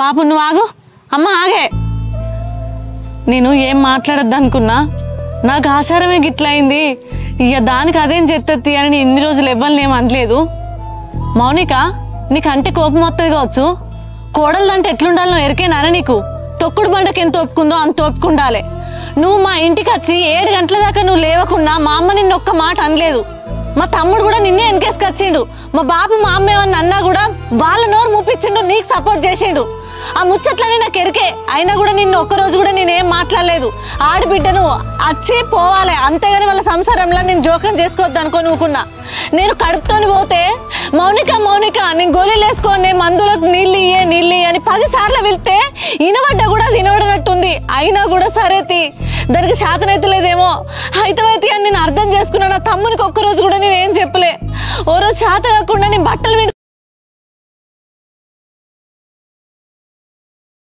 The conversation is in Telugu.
బాబు నువ్వు ఆగు. అమ్మ ఆగే. నేను ఏం మాట్లాడద్దు అనుకున్నా, నాకు ఆచారమే గిట్లయింది, ఇక దానికి అదేం చెత్తత్తి అని నేను ఇన్ని రోజులు ఇవ్వాలని ఏం అనలేదు. మౌనిక, నీకంటే కోపం వస్తుంది కావచ్చు. కోడలంటే ఎట్లుండాలో ఎరికేనా నీకు? తొక్కుడు బండకి ఎంత ఒప్పుకుందో అంత ఒప్పుకుండాలి. నువ్వు మా ఇంటికి వచ్చి 7 గంటల దాకా నువ్వు లేవకుండా మా అమ్మ నిన్న ఒక్క మాట అనలేదు. మా తమ్ముడు కూడా నిన్నే వెనకేసుకొచ్చిండు. మా బాబు మా అమ్మ ఏమన్నా అన్నా కూడా వాళ్ళ నోరు ముప్పించిండు, నీకు సపోర్ట్ చేసిండు. ఆ ముచ్చట్లనే నాకు ఎరికే. అయినా కూడా నిన్ను ఒక్కరోజు కూడా నేనేం మాట్లాడలేదు. ఆడబిడ్డను వచ్చి పోవాలి, అంతేగాని వాళ్ళ సంసారంలో నేను జోకం చేసుకోవద్దు అనుకోని ఊకున్నా. నేను కడుపుతోని పోతే మౌనిక మౌనిక నేను గోళీలు వేసుకోని మందులకు నీళ్ళు ఇయ్యే అని 10 సార్లు వెళ్తే వినబడ్డా కూడా అది వినబడినట్టుంది. అయినా కూడా సరేతి దానికి శాతనైతే లేదేమో అయితే అని నేను అర్థం చేసుకున్నా. నా తమ్మునికి ఒక్కరోజు కూడా నేను ఏం చెప్పలే. ఓ రోజు శాత కాకుండా నేను బట్టల మీద